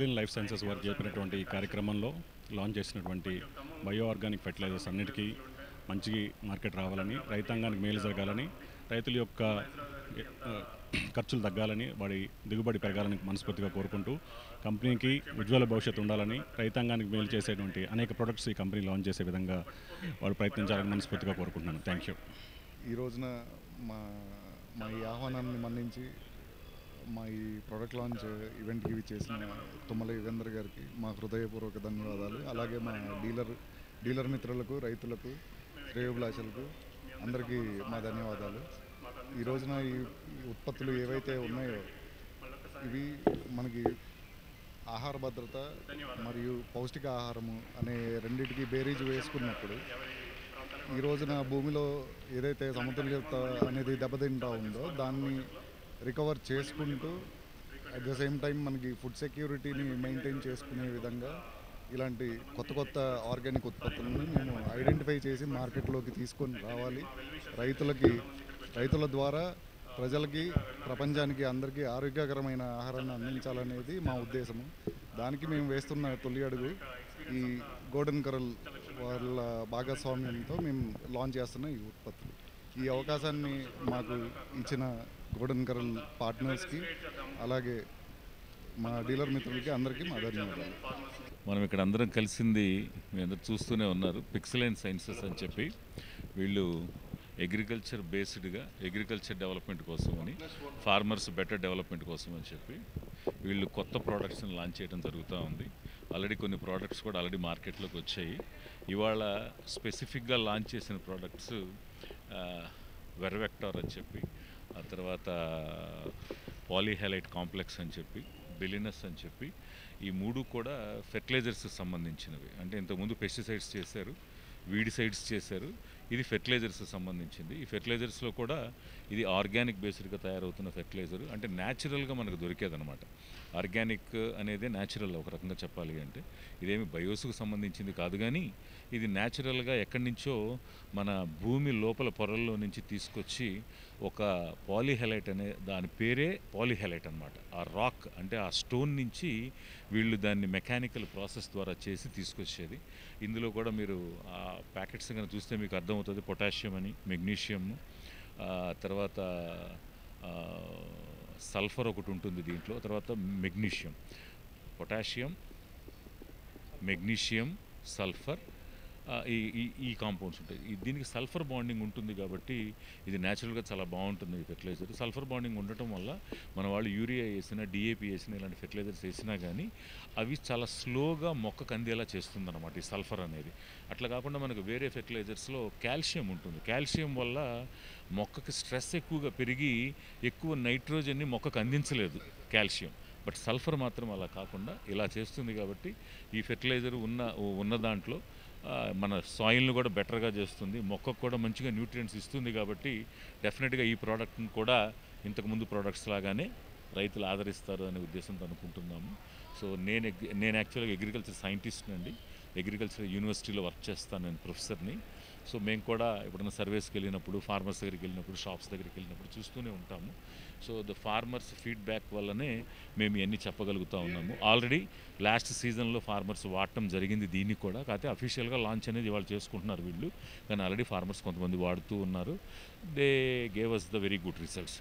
Green life sciences వారు చెప్పినటువంటి ఈ కార్యక్రమంలో లాంచ్ చేసినటువంటి బయో ఆర్గానిక్ ఫెర్టిలైజర్స్ అన్నిటికీ మంచి మార్కెట్ రావాలని, రైతాంగానికి మేలు జరగాలని, రైతుల యొక్క ఆ, ఖర్చులు తగ్గాలని, వాడి దిగుబడి పెరగాలని మనస్ఫూర్తిగా కోరుకుంటూ, కంపెనీకి ఉజ్వల భవిష్యత్తు ఉండాలని, రైతాంగానికి మేలు చేసేటువంటి అనేక ప్రొడక్ట్స్ ఈ కంపెనీ లాంచ్ చేసే విధంగా వాళ్ళు ప్రయత్నించాలని మనస్ఫూర్తిగా కోరుకుంటున్నాను. Thank you. ఈ రోజున మా మా ఈ ఆహ్వానాన్ని మన్నించి మా ఈ ప్రోడక్ట్ లాంచ్ ఈవెంట్కి చేసిన తుమ్మల యుగేందర్ గారికి మా హృదయపూర్వక ధన్యవాదాలు. అలాగే మా డీలర్ మిత్రులకు, రైతులకు, శ్రేయోభిలాషులకు అందరికీ మా ధన్యవాదాలు. ఈ రోజున ఈ ఉత్పత్తులు ఏవైతే ఉన్నాయో ఇవి మనకి ఆహార భద్రత మరియు పౌష్టిక ఆహారము అనే రెండింటికి బేరీజు వేసుకున్నప్పుడు ఈ రోజున భూమిలో ఏదైతే సమతుల్యత అనేది దెబ్బతింటా ఉందో దాన్ని రికవర్ చేసుకుంటూ అట్ ద సేమ్ టైం మనకి ఫుడ్ సెక్యూరిటీని మెయింటైన్ చేసుకునే విధంగా ఇలాంటి కొత్త కొత్త ఆర్గానిక్ ఉత్పత్తులను మేము ఐడెంటిఫై చేసి మార్కెట్లోకి తీసుకొని రావాలి. రైతుల ద్వారా ప్రజలకి, ప్రపంచానికి అందరికీ ఆరోగ్యకరమైన ఆహారాన్ని అందించాలనేది మా ఉద్దేశము. దానికి మేము వేస్తున్న తొలి అడుగు ఈ గోల్డెన్ కరల్ వాళ్ళ భాగస్వామ్యంతో మేము లాంచ్ చేస్తున్న ఈ ఉత్పత్తులు. ఈ అవకాశాన్ని మాకు ఇచ్చిన గోల్డెన్ కరల్ పార్ట్నర్స్కి, అలాగే మా డీలర్ మిత్రులకి అందరికీ మా ధన్యవాదాలు. మనం ఇక్కడ అందరం కలిసింది మీ అందరు చూస్తూనే ఉన్నారు. పిక్సెలైన్ సైన్సెస్ అని చెప్పి వీళ్ళు అగ్రికల్చర్ బేస్డ్గా అగ్రికల్చర్ డెవలప్మెంట్ కోసం అని, ఫార్మర్స్ బెటర్ డెవలప్మెంట్ కోసం అని చెప్పి వీళ్ళు కొత్త ప్రోడక్ట్స్ని లాంచ్ చేయడం జరుగుతూ ఉంది. ఆల్రెడీ కొన్ని ప్రోడక్ట్స్ కూడా ఆల్రెడీ మార్కెట్లోకి వచ్చాయి. ఇవాళ స్పెసిఫిక్గా లాంచ్ చేసిన ప్రోడక్ట్స్ వెర్వెక్టార్ అని చెప్పి, ఆ తర్వాత పాలీహెలైట్ కాంప్లెక్స్ అని చెప్పి, బెలినస్ అని చెప్పి, ఈ మూడు కూడా ఫెర్టిలైజర్స్కి సంబంధించినవి. అంటే ఇంతకుముందు పెస్టిసైడ్స్ చేశారు, వీడిసైడ్స్ చేశారు, ఇది ఫెర్టిలైజర్స్కి సంబంధించింది. ఈ ఫెర్టిలైజర్స్లో కూడా ఇది ఆర్గానిక్ బేస్డ్గా తయారవుతున్న ఫెర్టిలైజర్, అంటే న్యాచురల్గా మనకు దొరికేదనమాట. ఆర్గానిక్ అనేది న్యాచురల్ ఒక రకంగా చెప్పాలి అంటే. ఇదేమి బయోస్కు సంబంధించింది కాదు, కానీ ఇది న్యాచురల్గా ఎక్కడి నుంచో మన భూమి లోపల పొరల్లో నుంచి తీసుకొచ్చి ఒక పాలీహెలైట్ అనే దాని పేరే పాలీహెలైట్ అనమాట. ఆ రాక్ అంటే ఆ స్టోన్ నుంచి వీళ్ళు దాన్ని మెకానికల్ ప్రాసెస్ ద్వారా చేసి తీసుకొచ్చేది. ఇందులో కూడా మీరు ఆ ప్యాకెట్స్ కనుక చూస్తే మీకు అర్థమవుతుంది. పొటాషియం అని, మెగ్నీషియం, తర్వాత సల్ఫర్ ఒకటి ఉంటుంది దీంట్లో, తర్వాత మెగ్నీషియం, పొటాషియం, మెగ్నీషియం, సల్ఫర్, ఈ కాంపౌండ్స్ ఉంటాయి. దీనికి సల్ఫర్ బాండింగ్ ఉంటుంది కాబట్టి ఇది న్యాచురల్గా చాలా బాగుంటుంది ఈ ఫెర్టిలైజర్. సల్ఫర్ బాండింగ్ ఉండటం వల్ల మన వాళ్ళు యూరియా వేసినా, డిఏపి వేసినా, ఇలాంటి ఫెర్టిలైజర్స్ వేసినా కానీ అవి చాలా స్లోగా మొక్కకు అందేలా చేస్తుందన్నమాట ఈ సల్ఫర్ అనేది. అట్లా కాకుండా మనకు వేరే ఫెర్టిలైజర్స్లో కాల్షియం ఉంటుంది. కాల్షియం వల్ల మొక్కకి స్ట్రెస్ ఎక్కువగా పెరిగి ఎక్కువ నైట్రోజన్ని మొక్కకు అందించలేదు కాల్షియం. బట్ సల్ఫర్ మాత్రం అలా కాకుండా ఇలా చేస్తుంది. కాబట్టి ఈ ఫెర్టిలైజర్ ఉన్న దాంట్లో మన సాయిల్ని కూడా బెటర్గా చేస్తుంది, మొక్కకు కూడా మంచిగా న్యూట్రియంట్స్ ఇస్తుంది. కాబట్టి డెఫినెట్గా ఈ ప్రోడక్ట్ని కూడా ఇంతకుముందు ప్రోడక్ట్స్ లాగానే రైతులు ఆదరిస్తారు అనే ఉద్దేశంతో అనుకుంటున్నాము. సో నేను యాక్చువల్గా అగ్రికల్చర్ సైంటిస్ట్ అండి. అగ్రికల్చర్ యూనివర్సిటీలో వర్క్ చేస్తాను, నేను ప్రొఫెసర్ని. సో మేము కూడా ఎప్పుడైనా సర్వేస్కి వెళ్ళినప్పుడు, ఫార్మర్స్ దగ్గరికి వెళ్ళినప్పుడు, షాప్స్ దగ్గరికి వెళ్ళినప్పుడు చూస్తూనే ఉంటాము. సో ద ఫార్మర్స్ ఫీడ్బ్యాక్ వల్లనే మేము ఇవన్నీ చెప్పగలుగుతూ ఉన్నాము. ఆల్రెడీ లాస్ట్ సీజన్లో ఫార్మర్స్ వాడటం జరిగింది దీన్ని కూడా. కాకపోతే అఫీషియల్గా లాంచ్ అనేది వాళ్ళు చేసుకుంటున్నారు వీళ్ళు, కానీ ఆల్రెడీ ఫార్మర్స్ కొంతమంది వాడుతూ ఉన్నారు. They gave us the very good results.